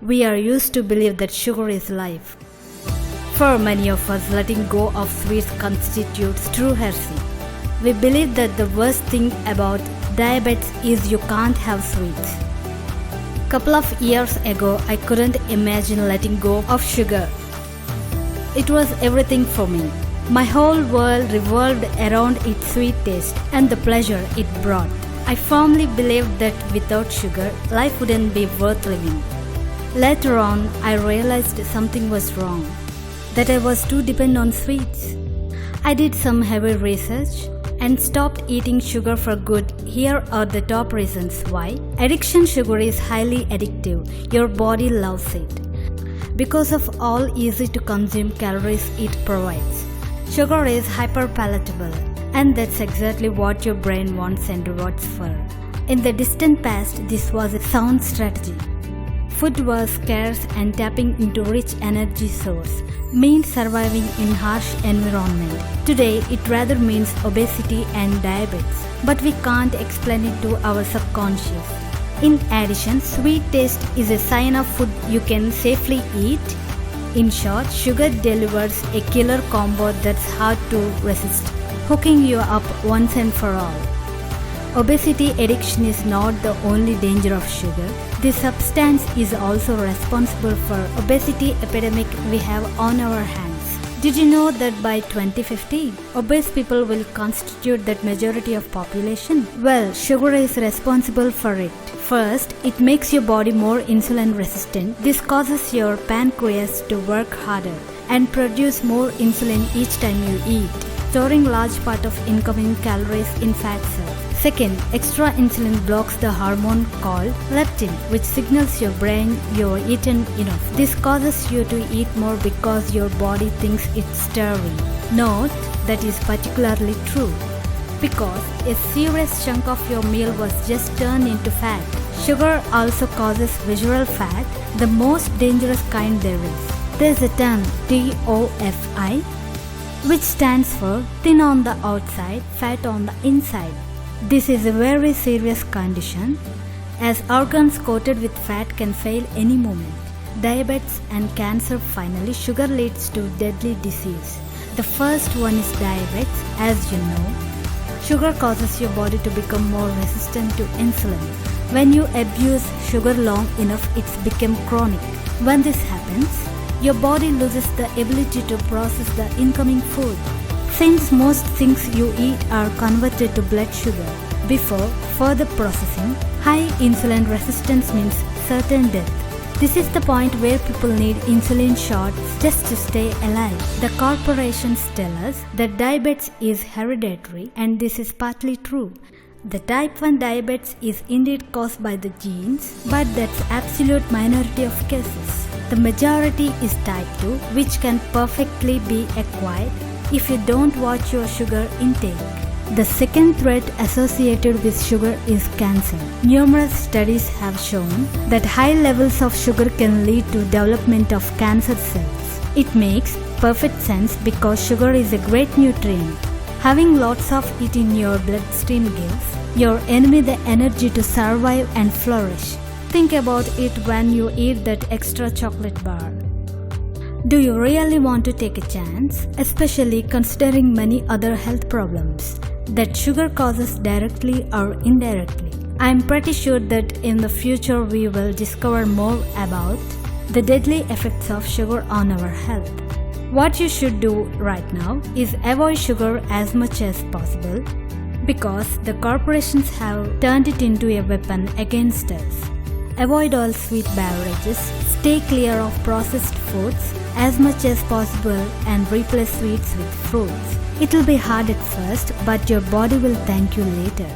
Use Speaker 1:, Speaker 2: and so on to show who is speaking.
Speaker 1: We are used to believe that sugar is life. For many of us, letting go of sweets constitutes true heresy. We believe that the worst thing about diabetes is you can't have sweets. Couple of years ago, I couldn't imagine letting go of sugar. It was everything for me. My whole world revolved around its sweet taste and the pleasure it brought. I firmly believed that without sugar, life wouldn't be worth living. Later on, I realized something was wrong, that I was too dependent on sweets. I did some heavy research and stopped eating sugar for good. Here are the top reasons why. Addiction: sugar is highly addictive. Your body loves it because of all easy to consume calories it provides. Sugar is hyperpalatable, and that's exactly what your brain wants and rewards for. In the distant past, this was a sound strategy. Food was scarce, and tapping into rich energy source meant surviving in harsh environment. Today, it rather means obesity and diabetes, but we can't explain it to our subconscious. In addition, sweet taste is a sign of food you can safely eat. In short, sugar delivers a killer combo that's hard to resist, hooking you up once and for all. Obesity addiction is not the only danger of sugar. This substance is also responsible for obesity epidemic we have on our hands. Did you know that by 2050, obese people will constitute that majority of population? Well, sugar is responsible for it. First, it makes your body more insulin resistant. This causes your pancreas to work harder and produce more insulin each time you eat, storing large part of incoming calories in fat cells. Second, extra insulin blocks the hormone called leptin, which signals your brain you're eaten enough. This causes you to eat more because your body thinks it's starving. Note that is particularly true because a serious chunk of your meal was just turned into fat. Sugar also causes visceral fat, the most dangerous kind there is. There's a term TOFI, which stands for thin on the outside, fat on the inside. This is a very serious condition, as organs coated with fat can fail any moment. Diabetes and cancer. Finally, sugar leads to deadly disease. The first one is diabetes. As you know, sugar causes your body to become more resistant to insulin. When you abuse sugar long enough, it's become chronic. When this happens, your body loses the ability to process the incoming food. Since most things you eat are converted to blood sugar before further processing, high insulin resistance means certain death. This is the point where people need insulin shots just to stay alive. The corporations tell us that diabetes is hereditary, and this is partly true. The type 1 diabetes is indeed caused by the genes, but that's absolute minority of cases. The majority is type 2, which can perfectly be acquired if you don't watch your sugar intake. The second threat associated with sugar is cancer. Numerous studies have shown that high levels of sugar can lead to development of cancer cells. It makes perfect sense because sugar is a great nutrient. Having lots of it in your bloodstream gives your enemy the energy to survive and flourish. Think about it when you eat that extra chocolate bar. Do you really want to take a chance, especially considering many other health problems that sugar causes directly or indirectly? I am pretty sure that in the future we will discover more about the deadly effects of sugar on our health. What you should do right now is avoid sugar as much as possible because the corporations have turned it into a weapon against us. Avoid all sweet beverages, stay clear of processed foods as much as possible, and replace sweets with fruits. It'll be hard at first, but your body will thank you later.